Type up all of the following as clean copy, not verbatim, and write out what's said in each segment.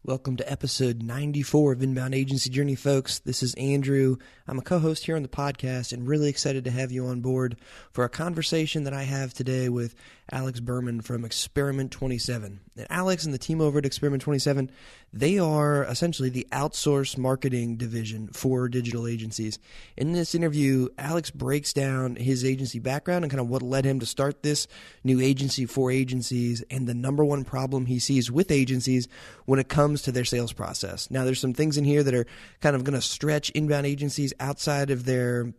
Welcome to episode 94 of Inbound Agency Journey, folks. This is Andrew. I'm a co-host here on the podcast and really excited to have you on board for a conversation that I have today with Alex Berman from Experiment 27. And Alex and the team over at Experiment 27, they are essentially the outsourced marketing division for digital agencies. In this interview, Alex breaks down his agency background and kind of what led him to start this new agency for agencies and the number one problem he sees with agencies when it comes to their sales process. Now, there's some things in here that are kind of going to stretch inbound agencies outside of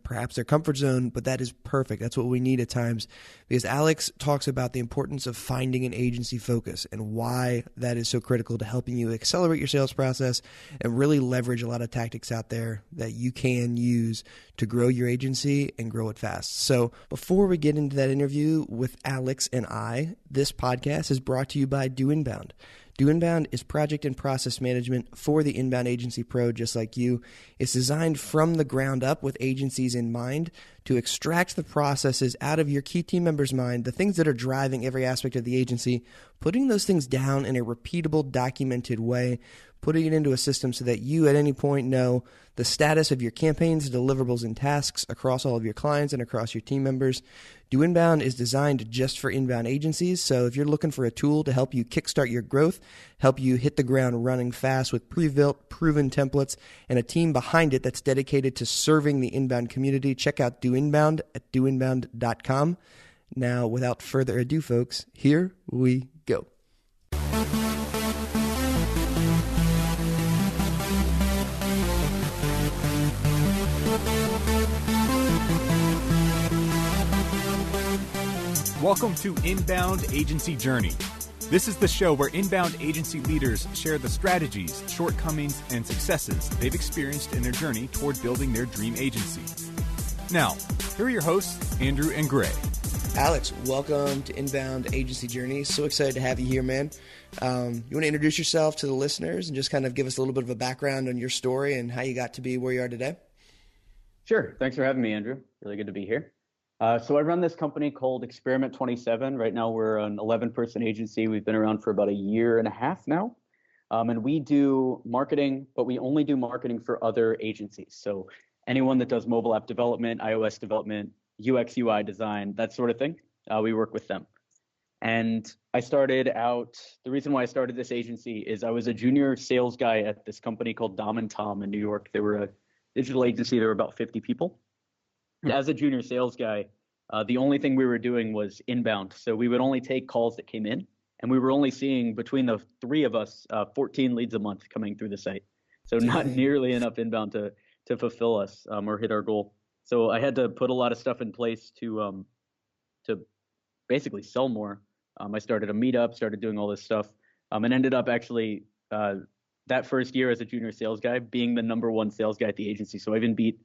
perhaps their comfort zone, but that is perfect. That's what we need at times, because Alex talks about the importance of finding an agency focus and why that is so critical to helping you accelerate your sales process and really leverage a lot of tactics out there that you can use to grow your agency and grow it fast. So before we get into that interview with Alex and this podcast is brought to you by Do Inbound. Do Inbound is project and process management for the inbound agency pro just like you. It's designed from the ground up with agencies in mind to extract the processes out of your key team members' mind, the things that are driving every aspect of the agency, putting those things down in a repeatable, documented way, putting it into a system so that you at any point know the status of your campaigns, deliverables, and tasks across all of your clients and across your team members. Do Inbound is designed just for inbound agencies, so if you're looking for a tool to help you kickstart your growth, help you hit the ground running fast with pre-built, proven templates, and a team behind it that's dedicated to serving the inbound community, check out Do Inbound at doinbound.com. Now, without further ado, folks, here we go. Welcome to Inbound Agency Journey. This is the show where inbound agency leaders share the strategies, shortcomings, and successes they've experienced in their journey toward building their dream agency. Now, here are your hosts, Andrew and Gray. Alex, welcome to Inbound Agency Journey. So excited to have you here, man. You want to introduce yourself to the listeners and just kind of give us a little bit of a background on your story and how you got to be where you are today? Sure. Thanks for having me, Andrew. Really good to be here. So I run this company called Experiment 27. Right now, we're an 11-person agency. We've been around for about a year and a half now. And we do marketing, but we only do marketing for other agencies. So anyone that does mobile app development, iOS development, UX, UI design, that sort of thing, we work with them. And the reason why I started this agency is I was a junior sales guy at this company called Dom & Tom in New York. They were a digital agency. There were about 50 people. As a junior sales guy, the only thing we were doing was inbound. So we would only take calls that came in, and we were only seeing between the three of us 14 leads a month coming through the site. So not nearly enough inbound to fulfill us or hit our goal. So I had to put a lot of stuff in place to basically sell more. I started a meetup, started doing all this stuff, and ended up actually that first year as a junior sales guy being the number one sales guy at the agency. So I even beat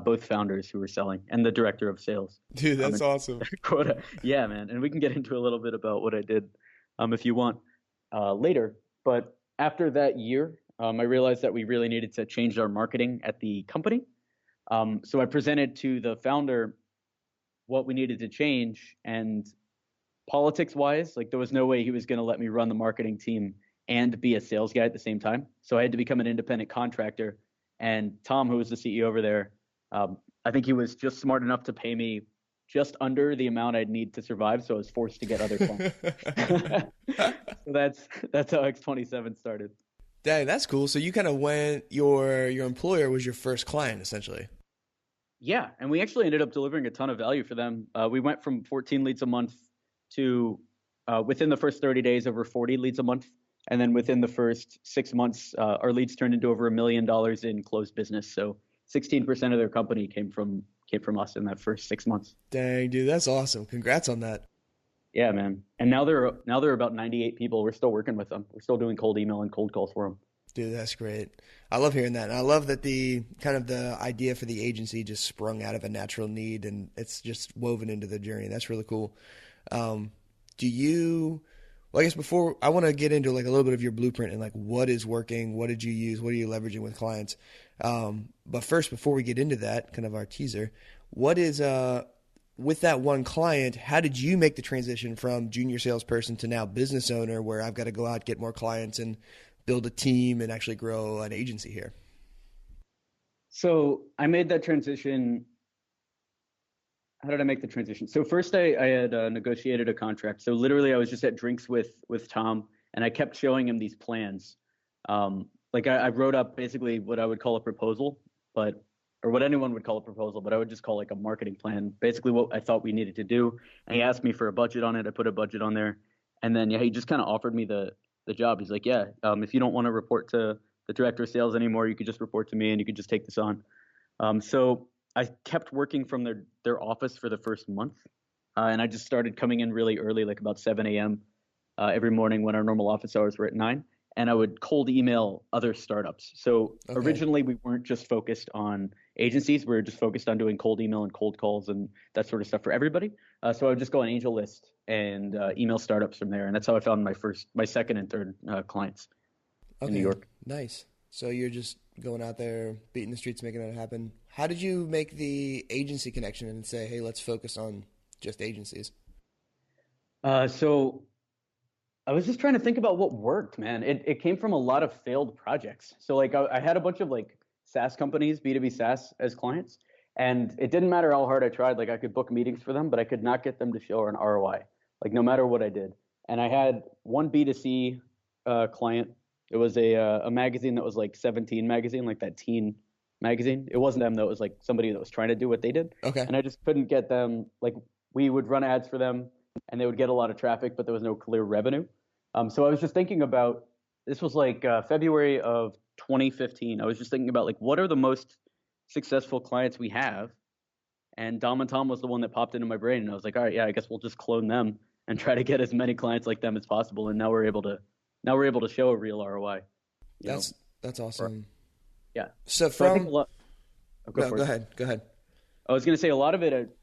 both founders who were selling and the director of sales. Dude, that's awesome. Quota. Yeah, man. And we can get into a little bit about what I did if you want later. But after that year, I realized that we really needed to change our marketing at the company. So I presented to the founder what we needed to change. And politics-wise, there was no way he was going to let me run the marketing team and be a sales guy at the same time. So I had to become an independent contractor. And Tom, who was the CEO over there, I think he was just smart enough to pay me just under the amount I'd need to survive. So I was forced to get other clients. So that's how X27 started. Dang, that's cool. So you kind of went, your employer was your first client, essentially. Yeah, and we actually ended up delivering a ton of value for them. We went from 14 leads a month to within the first 30 days over 40 leads a month. And then within the first 6 months, our leads turned into over $1 million in closed business. So 16% of their company came from us in that first 6 months. Dang, dude, that's awesome. Congrats on that. Yeah, man. And now they're about 98 people. We're still working with them. We're still doing cold email and cold calls for them. Dude, that's great. I love hearing that. And I love that the idea for the agency just sprung out of a natural need and it's just woven into the journey. That's really cool. Well, I guess before I want to get into a little bit of your blueprint and what is working, what did you use, what are you leveraging with clients? But first, before we get into that, kind of our teaser, what is with that one client, how did you make the transition from junior salesperson to now business owner where I've got to go out, get more clients and build a team and actually grow an agency here? So I made that transition. How did I make the transition? So first I had negotiated a contract. So literally I was just at drinks with Tom, and I kept showing him these plans. Like I wrote up basically what I would call a proposal, or what anyone would call a proposal, but I would just call like a marketing plan, basically what I thought we needed to do. And he asked me for a budget on it. I put a budget on there. And then, yeah, he just kind of offered me the job. He's like, yeah, if you don't want to report to the director of sales anymore, you could just report to me and you could just take this on. So I kept working from their office for the first month. And I just started coming in really early, like about 7 a.m. Every morning when our normal office hours were at 9. And I would cold email other startups. So originally we weren't just focused on agencies. We were just focused on doing cold email and cold calls and that sort of stuff for everybody. So I would just go on Angel List and email startups from there. And that's how I found my second and third clients in New York. Nice. So you're just going out there, beating the streets, making it happen. How did you make the agency connection and say, hey, let's focus on just agencies? So I was just trying to think about what worked, man. It came from a lot of failed projects. So like I had a bunch of like SaaS companies, B2B SaaS as clients, and it didn't matter how hard I tried. Like I could book meetings for them, but I could not get them to show an ROI, like no matter what I did. And I had one B2C client. It was a magazine that was like 17 magazine, like that teen magazine. It wasn't them though. It was like somebody that was trying to do what they did. Okay. And I just couldn't get them. Like we would run ads for them and they would get a lot of traffic, but there was no clear revenue. So I was just thinking about, this was like February of 2015. I was just thinking about like, what are the most successful clients we have? And Dom and Tom was the one that popped into my brain. And I was like, all right, yeah, I guess we'll just clone them and try to get as many clients like them as possible. And now we're able to show a real ROI. That's awesome. Yeah. So I think go ahead. I was going to say a lot of it,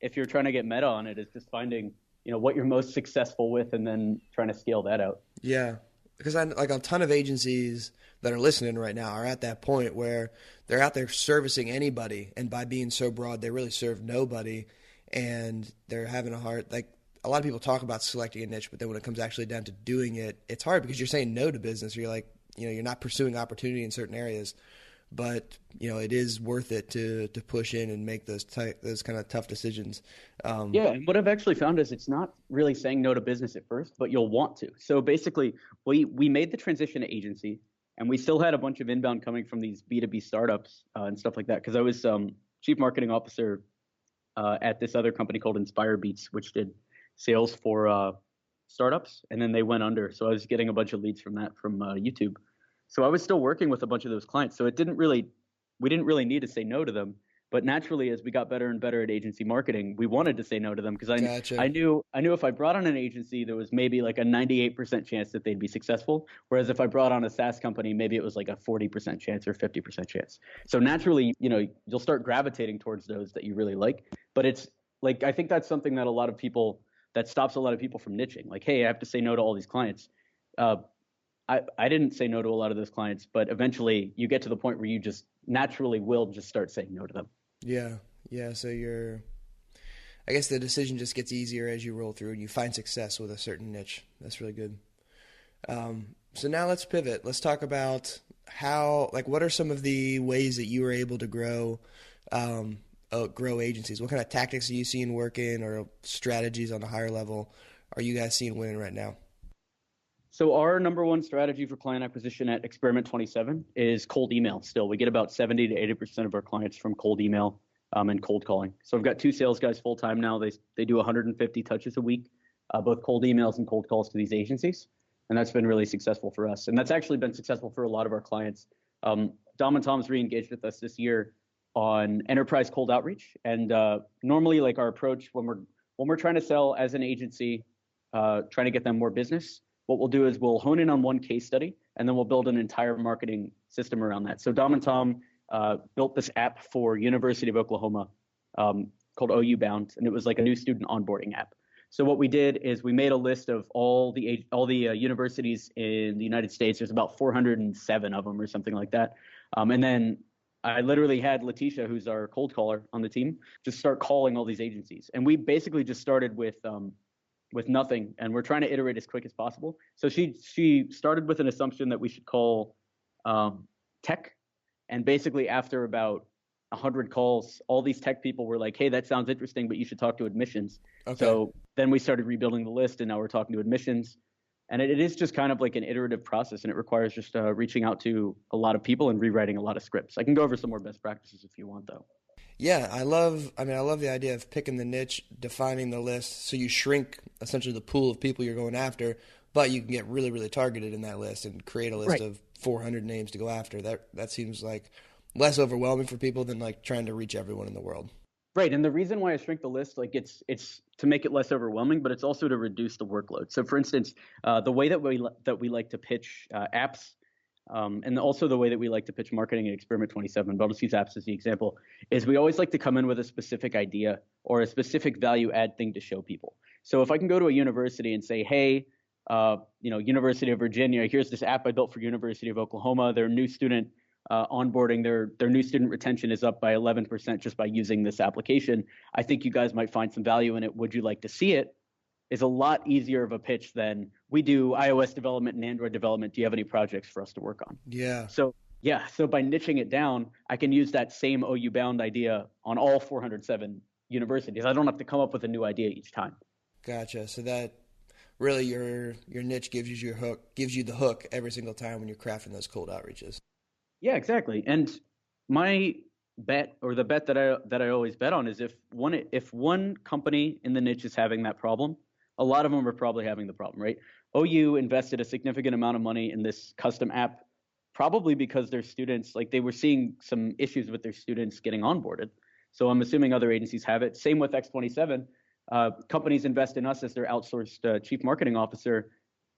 if you're trying to get meta on it, is just finding, what you're most successful with and then trying to scale that out. Yeah. Because like a ton of agencies that are listening right now are at that point where they're out there servicing anybody. And by being so broad, they really serve nobody. And they're having a hard, like a lot of people talk about selecting a niche, but then when it comes actually down to doing it, it's hard because you're saying no to business. Or you're like, you're not pursuing opportunity in certain areas. But it is worth it to push in and make those kind of tough decisions. Yeah, and what I've actually found is it's not really saying no to business at first, but you'll want to. So basically, we made the transition to agency, and we still had a bunch of inbound coming from these B2B startups and stuff like that. Because I was chief marketing officer at this other company called Inspire Beats, which did sales for startups, and then they went under. So I was getting a bunch of leads from YouTube. So I was still working with a bunch of those clients. So we didn't really need to say no to them. But naturally, as we got better and better at agency marketing, we wanted to say no to them because I knew if I brought on an agency, there was maybe like a 98% chance that they'd be successful. Whereas if I brought on a SaaS company, maybe it was like a 40% chance or 50% chance. So naturally, you'll start gravitating towards those that you really like. But it's like, I think that's something that stops a lot of people from niching. Like, hey, I have to say no to all these clients. I didn't say no to a lot of those clients, but eventually you get to the point where you just naturally will just start saying no to them. Yeah. So I guess the decision just gets easier as you roll through and you find success with a certain niche. That's really good. So now let's pivot. Let's talk about what are some of the ways that you were able to grow agencies? What kind of tactics are you seeing working or strategies on a higher level are you guys seeing winning right now? So our number one strategy for client acquisition at Experiment 27 is cold email. Still, we get about 70 to 80% of our clients from cold email and cold calling. So I've got 2 sales guys full time now. They do 150 touches a week, both cold emails and cold calls to these agencies, and that's been really successful for us. And that's actually been successful for a lot of our clients. Dom and Tom's re-engaged with us this year on enterprise cold outreach. And normally, like our approach when we're trying to sell as an agency, trying to get them more business, what we'll do is we'll hone in on one case study, and then we'll build an entire marketing system around that. So Dom and Tom built this app for University of Oklahoma called OU Bound, and it was like a new student onboarding app. So what we did is we made a list of all the universities in the United States. There's about 407 of them or something like that. And then I literally had Letitia, who's our cold caller on the team, just start calling all these agencies. And we basically just started with with nothing, and we're trying to iterate as quick as possible. So she started with an assumption that we should call tech, and basically after about 100 calls, all these tech people were like, hey, that sounds interesting, but you should talk to admissions. Okay. So then we started rebuilding the list, and now we're talking to admissions. And it is just kind of like an iterative process, and it requires just reaching out to a lot of people and rewriting a lot of scripts. I can go over some more best practices if you want, though. Yeah, I love the idea of picking the niche, defining the list, so you shrink essentially the pool of people you're going after, but you can get really, really targeted in that list and create a list of 400 names to go after. That seems like less overwhelming for people than like trying to reach everyone in the world. Right, and the reason why I shrink the list, like it's to make it less overwhelming, but it's also to reduce the workload. So, for instance, the way that we like to pitch apps, and also the way that we like to pitch marketing at Experiment 27, but I'll just use apps as the example, is we always like to come in with a specific idea or a specific value add thing to show people. So if I can go to a university and say, hey, University of Virginia, here's this app I built for University of Oklahoma, their new student onboarding, their new student retention is up by 11% just by using this application. I think you guys might find some value in it. Would you like to see it? Is a lot easier of a pitch than we do iOS development and Android development. Do you have any projects for us to work on? Yeah. So by niching it down, I can use that same OU bound idea on all 407 universities. I don't have to come up with a new idea each time. Gotcha. So that really your niche gives you the hook every single time when you're crafting those cold outreaches. Yeah, exactly. And my bet, or the bet that I always bet on, is if one company in the niche is having that problem, a lot of them are probably having the problem, right? OU invested a significant amount of money in this custom app, probably because their students, like they were seeing some issues with their students getting onboarded. So I'm assuming other agencies have it. Same with X27. Companies invest in us as their outsourced chief marketing officer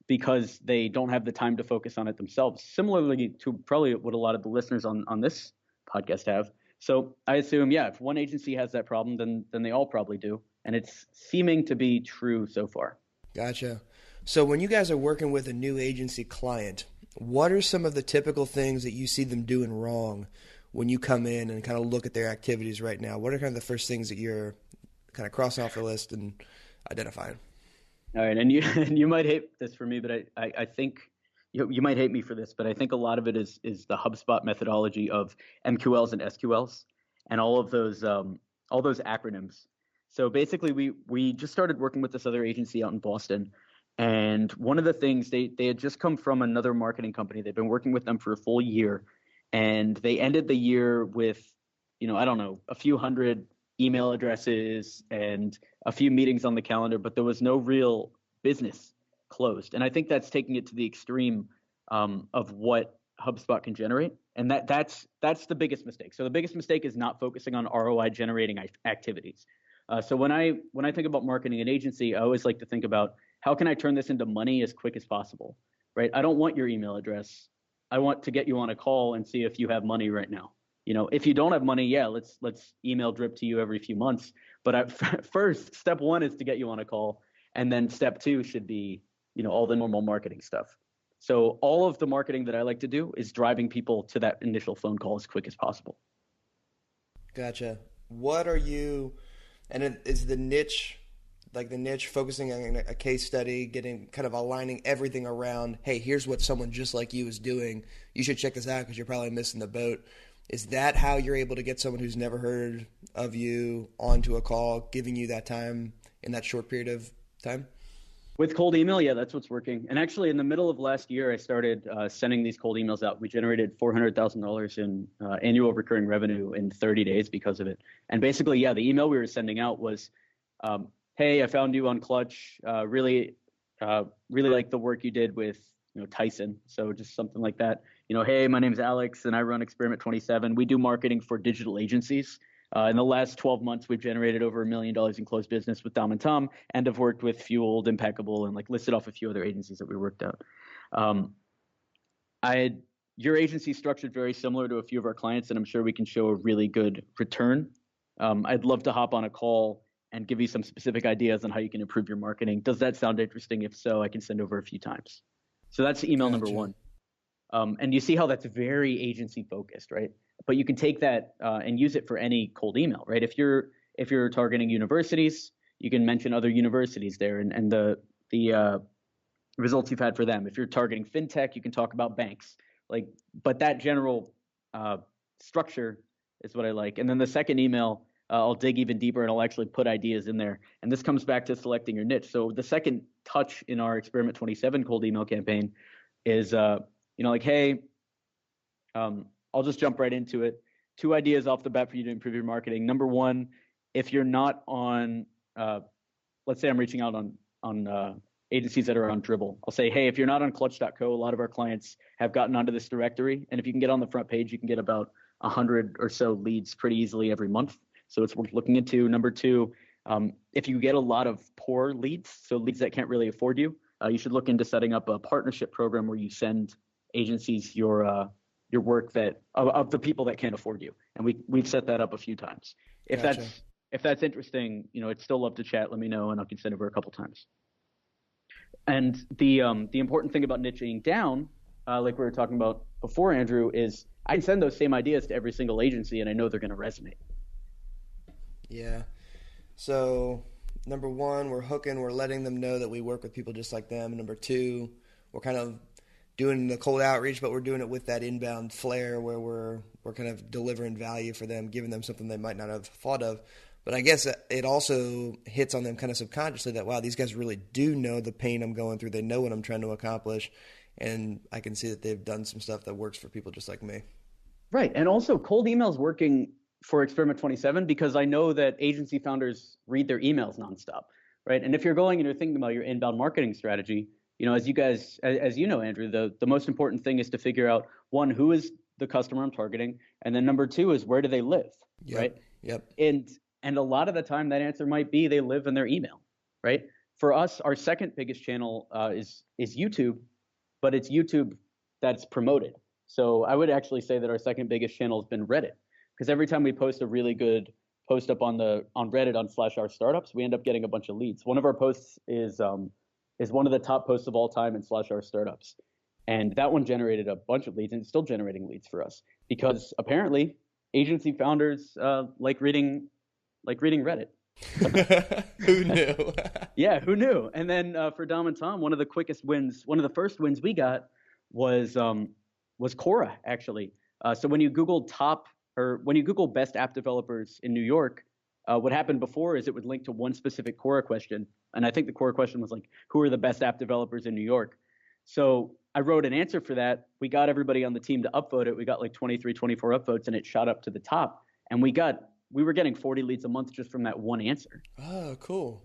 because they don't have the time to focus on it themselves. Similarly to probably what a lot of the listeners on this podcast have. So I assume, if one agency has that problem, then they all probably do. And it's seeming to be true so far. Gotcha. So when you guys are working with a new agency client, what are some of the typical things that you see them doing wrong when you come in and kind of look at their activities right now? What are kind of the first things that you're kind of crossing off the list and identifying? All right, and you might hate this for me, but I think you might hate me for this, but I think a lot of it is the HubSpot methodology of MQLs and SQLs and all those acronyms. So basically, we just started working with this other agency out in Boston, and one of the things, they had just come from another marketing company. They've been working with them for a full year, and they ended the year with, a few hundred email addresses and a few meetings on the calendar, but there was no real business closed. And I think that's taking it to the extreme of what HubSpot can generate. And that's the biggest mistake. So the biggest mistake is not focusing on ROI generating activities. So when I think about marketing an agency, I always like to think about how can I turn this into money as quick as possible, right? I don't want your email address. I want to get you on a call and see if you have money right now. If you don't have money, let's email drip to you every few months. But first, step one is to get you on a call. And then step two should be, all the normal marketing stuff. So all of the marketing that I like to do is driving people to that initial phone call as quick as possible. Gotcha. And is the niche focusing on a case study, getting kind of aligning everything around, hey, here's what someone just like you is doing. You should check this out because you're probably missing the boat. Is that how you're able to get someone who's never heard of you onto a call, giving you that time in that short period of time? With cold email, that's what's working. And actually, in the middle of last year, I started sending these cold emails out. We generated $400,000 in annual recurring revenue in 30 days because of it. And basically, the email we were sending out was, hey, I found you on Clutch. Really like the work you did with Tyson. So just something like that. Hey, my name's Alex, and I run Experiment 27. We do marketing for digital agencies. In the last 12 months, we've generated over $1 million in closed business with Dom and Tom, and have worked with Fueled, Impeccable, and listed off a few other agencies that we worked out. Your agency is structured very similar to a few of our clients, and I'm sure we can show a really good return. I'd love to hop on a call and give you some specific ideas on how you can improve your marketing. Does that sound interesting? If so, I can send over a few times. So that's email number one. And you see how that's very agency focused, right? But you can take that and use it for any cold email, right? If you're targeting universities, you can mention other universities there and the results you've had for them. If you're targeting fintech, you can talk about banks. But that general structure is what I like. And then the second email, I'll dig even deeper and I'll actually put ideas in there. And this comes back to selecting your niche. So the second touch in our Experiment 27 cold email campaign is, hey, I'll just jump right into it. 2 ideas off the bat for you to improve your marketing. Number one, if you're not on, let's say I'm reaching out on agencies that are on Dribbble. I'll say, hey, if you're not on clutch.co, a lot of our clients have gotten onto this directory. And if you can get on the front page, you can get about 100 or so leads pretty easily every month. So it's worth looking into. Number 2, if you get a lot of poor leads, so leads that can't really afford you, you should look into setting up a partnership program where you send agencies your work that of the people that can't afford you. And we've set that up a few times. If Gotcha. that's interesting, I'd still love to chat. Let me know, and I can send over a couple times. And the important thing about niching down, like we were talking about before, Andrew, is I can send those same ideas to every single agency, and I know they're going to resonate. Yeah. So number 1, we're letting them know that we work with people just like them. Number 2, we're kind of doing the cold outreach, but we're doing it with that inbound flair where we're kind of delivering value for them, giving them something they might not have thought of. But I guess it also hits on them kind of subconsciously that, wow, these guys really do know the pain I'm going through. They know what I'm trying to accomplish. And I can see that they've done some stuff that works for people just like me. Right. And also cold emails working for Experiment 27 because I know that agency founders read their emails nonstop, right? And if you're going and you're thinking about your inbound marketing strategy, as you know, Andrew, the most important thing is to figure out, 1, who is the customer I'm targeting? And then number 2 is where do they live, right? Yep. And a lot of the time that answer might be they live in their email, right? For us, our second biggest channel is YouTube, but it's YouTube that's promoted. So I would actually say that our second biggest channel has been Reddit, because every time we post a really good post up on Reddit on /r-startups, we end up getting a bunch of leads. One of our posts is one of the top posts of all time in /r-startups. And that one generated a bunch of leads, and it's still generating leads for us because apparently agency founders like reading Reddit. Who knew? Yeah, who knew? And then for Dom and Tom, one of the first wins we got was Quora, actually. So when you Google best app developers in New York, what happened before is it would link to one specific Quora question. And I think the Quora question was like, who are the best app developers in New York? So I wrote an answer for that. We got everybody on the team to upvote it. We got like 23, 24 upvotes, and it shot up to the top. And we were getting 40 leads a month just from that one answer. Oh, cool.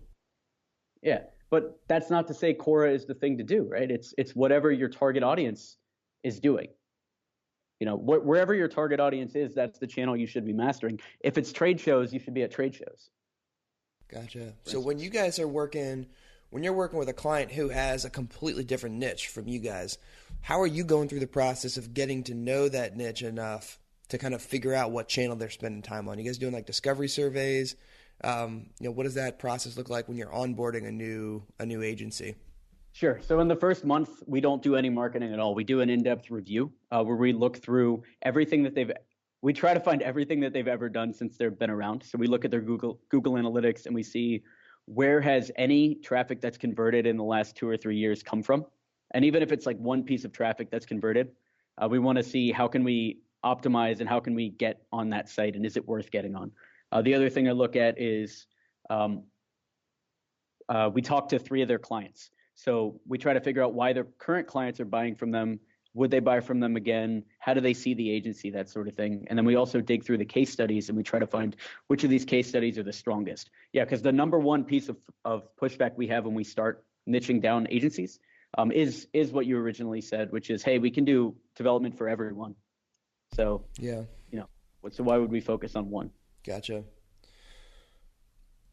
Yeah, but that's not to say Quora is the thing to do, right? It's whatever your target audience is doing. Wherever your target audience is, that's the channel you should be mastering. If it's trade shows, you should be at trade shows. Gotcha. So when you guys are working with a client who has a completely different niche from you guys, how are you going through the process of getting to know that niche enough to kind of figure out what channel they're spending time on? You guys doing like discovery surveys? What does that process look like when you're onboarding a new agency? Sure. So in the first month, we don't do any marketing at all. We do an in-depth review where we look through everything that we try to find everything that they've ever done since they've been around. So we look at their Google Analytics and we see where has any traffic that's converted in the last 2 or 3 years come from. And even if it's like one piece of traffic that's converted, we want to see how can we optimize and how can we get on that site and is it worth getting on. The other thing I look at is we talk to 3 of their clients. So we try to figure out why their current clients are buying from them. Would they buy from them again? How do they see the agency? That sort of thing. And then we also dig through the case studies and we try to find which of these case studies are the strongest. Yeah, because the number one piece of pushback we have when we start niching down agencies is what you originally said, which is, hey, we can do development for everyone. So, yeah, so why would we focus on one? Gotcha.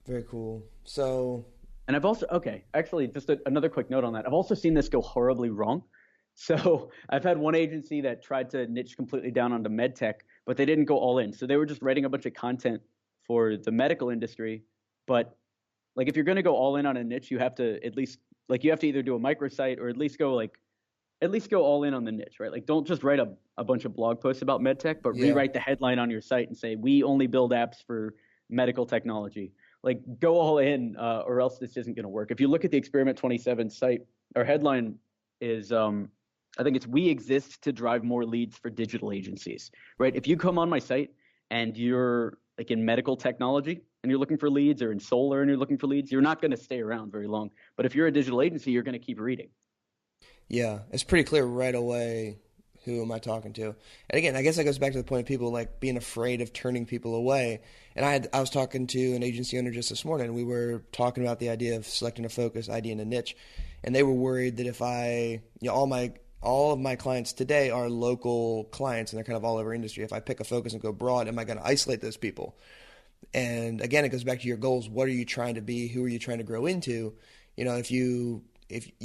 Very cool. So, and I've also, actually, just another quick note on that. I've also seen this go horribly wrong. So I've had one agency that tried to niche completely down onto med tech, but they didn't go all in. So they were just writing a bunch of content for the medical industry. But like, if you're going to go all in on a niche, you have to at least either do a microsite or at least go all in on the niche, right? Like, don't just write a bunch of blog posts about med tech, but rewrite the headline on your site and say, we only build apps for medical technology. like go all in, or else this isn't going to work. If you look at the Experiment 27 site, our headline is, I think it's "We exist to drive more leads for digital agencies." Right? If you come on my site and you're like in medical technology and you're looking for leads, or in solar and you're looking for leads, you're not going to stay around very long. But if you're a digital agency, you're going to keep reading. Yeah, it's pretty clear right away who am I talking to. And again, I guess that goes back to the point of people like being afraid of turning people away. And I was talking to an agency owner just this morning, and we were talking about the idea of selecting a focus, ID, and a niche. And they were worried that if all of my clients today are local clients, and they're kind of all over industry. If I pick a focus and go broad, am I going to isolate those people? And again, it goes back to your goals. What are you trying to be? Who are you trying to grow into? You know, if you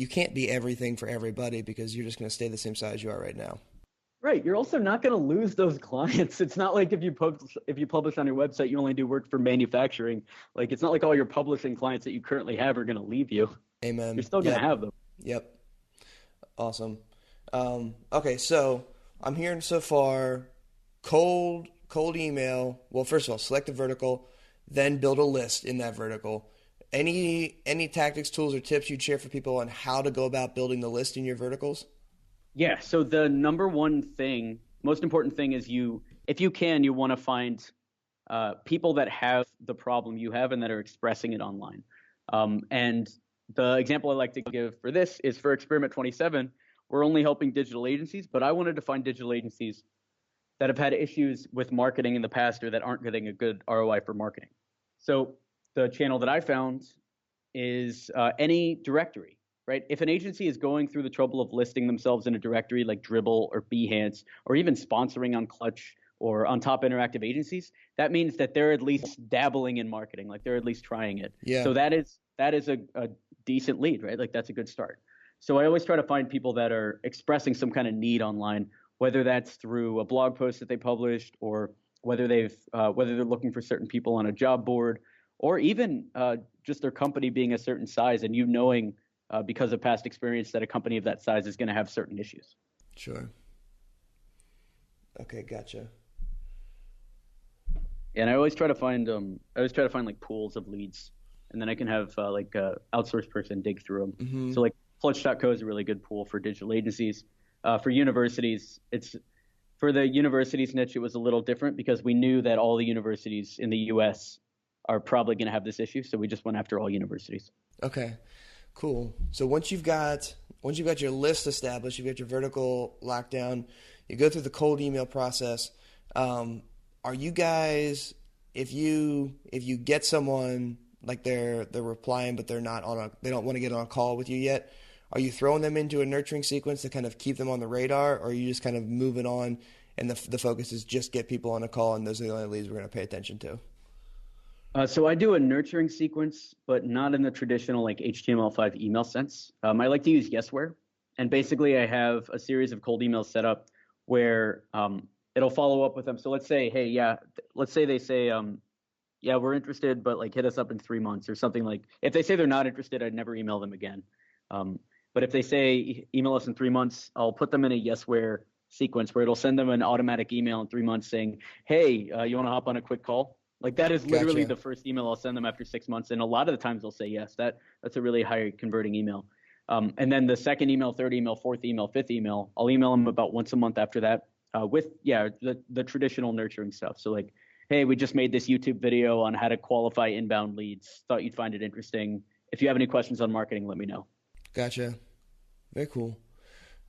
can't be everything for everybody, because you're just going to stay the same size you are right now. Right. You're also not going to lose those clients. It's not like if you publish on your website, you only do work for manufacturing. Like, it's not like all your publishing clients that you currently have are going to leave you. Amen. You're still going to have them. Yep. Awesome. Okay, so I'm hearing so far cold email. Well, first of all, select a vertical, then build a list in that vertical. Any tactics, tools, or tips you'd share for people on how to go about building the list in your verticals? Yeah. So the number one thing, most important thing is if you can, you want to find people that have the problem you have and that are expressing it online. And the example I like to give for this is for Experiment 27. We're only helping digital agencies, but I wanted to find digital agencies that have had issues with marketing in the past, or that aren't getting a good ROI for marketing. So the channel that I found is any directory, right? If an agency is going through the trouble of listing themselves in a directory like Dribbble or Behance, or even sponsoring on Clutch or on top interactive agencies, that means that they're at least dabbling in marketing, like they're at least trying it. Yeah. So that is a decent lead, right? Like that's a good start. So I always try to find people that are expressing some kind of need online, whether that's through a blog post that they published, or whether they're looking for certain people on a job board, or even just their company being a certain size, and knowing because of past experience that a company of that size is going to have certain issues. Sure. Okay, gotcha. And I always try to find like pools of leads, and then I can have like a outsourced person dig through them. Mm-hmm. So like Clutch.co is a really good pool for digital agencies. For universities, for the universities niche, it was a little different because we knew that all the universities in the U.S. are probably going to have this issue, so we just went after all universities. Okay, cool. So once you've got your list established, you've got your vertical locked down, you go through the cold email process. Are you guys, if you get someone like they're replying but they don't want to get on a call with you yet, are you throwing them into a nurturing sequence to kind of keep them on the radar, or are you just kind of moving on and the focus is just get people on a call and those are the only leads we're going to pay attention to? So I do a nurturing sequence, but not in the traditional like HTML5 email sense. I like to use Yesware, and basically I have a series of cold emails set up where it'll follow up with them. So let's say, hey, yeah, let's say they say, yeah, we're interested, but like hit us up in 3 months or something. Like if they say they're not interested, I'd never email them again. But if they say email us in 3 months, I'll put them in a Yesware sequence where it'll send them an automatic email in 3 months saying, hey, you want to hop on a quick call? Like that is literally the first email I'll send them after 6 months. And a lot of the times they'll say yes. That's a really high converting email. And then the second email, third email, fourth email, fifth email, I'll email them about once a month after that with the traditional nurturing stuff. So like, hey, we just made this YouTube video on how to qualify inbound leads. Thought you'd find it interesting. If you have any questions on marketing, let me know. Gotcha. Very cool.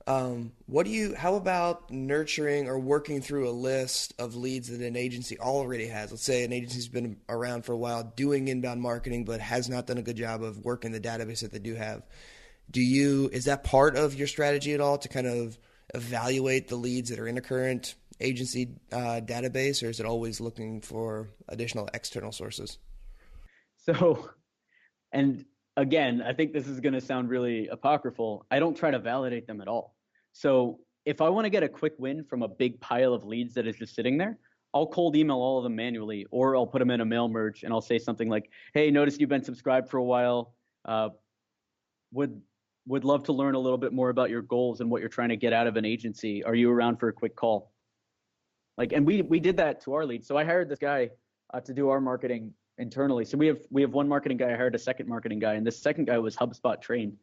How about nurturing or working through a list of leads that an agency already has? Let's say an agency's been around for a while doing inbound marketing, but has not done a good job of working the database that they do have. Is that part of your strategy at all to kind of evaluate the leads that are in a current agency database, or is it always looking for additional external sources? So, and again, I think this is going to sound really apocryphal. I don't try to validate them at all. So if I want to get a quick win from a big pile of leads that is just sitting there, I'll cold email all of them manually, or I'll put them in a mail merge and I'll say something like, hey, noticed you've been subscribed for a while. Would love to learn a little bit more about your goals and what you're trying to get out of an agency. Are you around for a quick call? Like, and we did that to our leads. So I hired this guy to do our marketing internally. So we have one marketing guy. I hired a second marketing guy, and this second guy was HubSpot trained.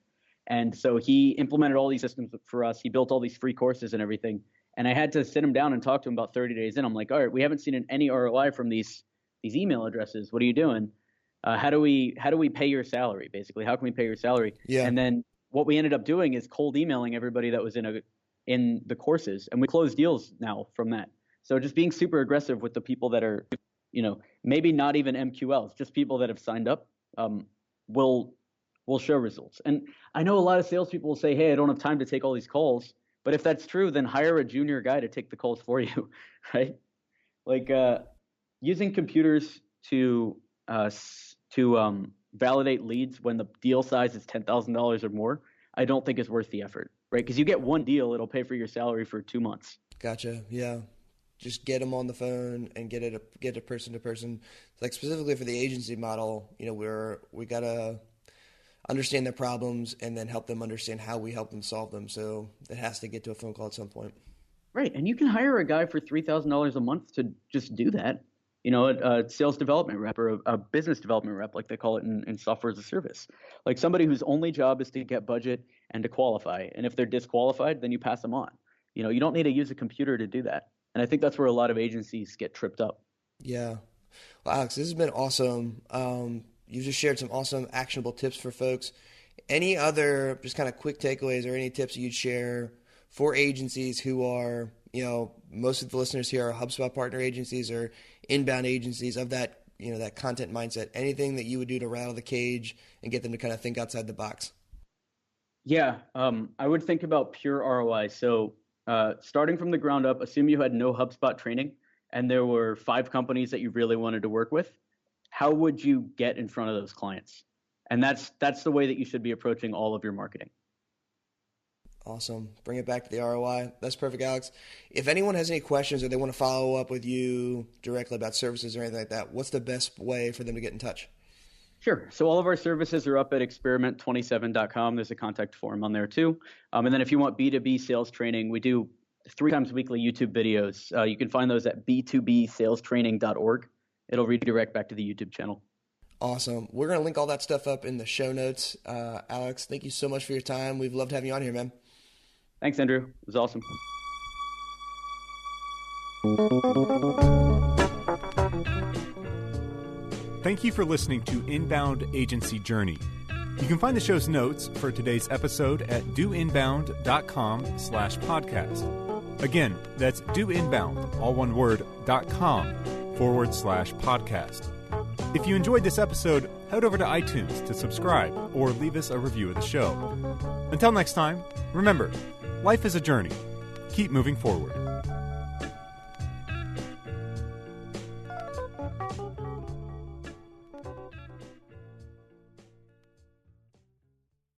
And so he implemented all these systems for us. He built all these free courses and everything. And I had to sit him down and talk to him about 30 days in. I'm like, all right, we haven't seen any ROI from these email addresses. What are you doing? How do we pay your salary? Basically, how can we pay your salary? Yeah. And then what we ended up doing is cold emailing everybody that was in the courses, and we closed deals now from that. So just being super aggressive with the people that are, maybe not even MQLs, just people that have signed up, will show results. And I know a lot of salespeople will say, hey, I don't have time to take all these calls. But if that's true, then hire a junior guy to take the calls for you, right? Like using computers to validate leads when the deal size is $10,000 or more, I don't think is worth the effort, right? Because you get one deal, it'll pay for your salary for 2 months. Gotcha. Yeah. Just get them on the phone and get it person to person. Like specifically for the agency model, we gotta understand their problems and then help them understand how we help them solve them. So it has to get to a phone call at some point. Right. And you can hire a guy for $3,000 a month to just do that. A sales development rep or a business development rep, like they call it in software as a service. Like somebody whose only job is to get budget and to qualify. And if they're disqualified, then you pass them on. You don't need to use a computer to do that. And I think that's where a lot of agencies get tripped up. Yeah. Well, Alex, this has been awesome. You just shared some awesome actionable tips for folks. Any other just kind of quick takeaways or any tips you'd share for agencies who are, most of the listeners here are HubSpot partner agencies or inbound agencies of that, that content mindset? Anything that you would do to rattle the cage and get them to kind of think outside the box? Yeah, I would think about pure ROI. So starting from the ground up, assume you had no HubSpot training and there were 5 companies that you really wanted to work with. How would you get in front of those clients? And that's the way that you should be approaching all of your marketing. Awesome. Bring it back to the ROI. That's perfect, Alex. If anyone has any questions or they want to follow up with you directly about services or anything like that, what's the best way for them to get in touch? Sure. So all of our services are up at experiment27.com. There's a contact form on there too. And then if you want B2B sales training, we do 3 times weekly YouTube videos. You can find those at b2bsalestraining.org. It'll redirect back to the YouTube channel. Awesome. We're going to link all that stuff up in the show notes. Alex, thank you so much for your time. We've loved having you on here, man. Thanks, Andrew. It was awesome. Thank you for listening to Inbound Agency Journey. You can find the show's notes for today's episode at doinbound.com/podcast. Again, that's doinbound, all one word, .com/podcast. If you enjoyed this episode, head over to iTunes to subscribe or leave us a review of the show. Until next time, remember, life is a journey. Keep moving forward.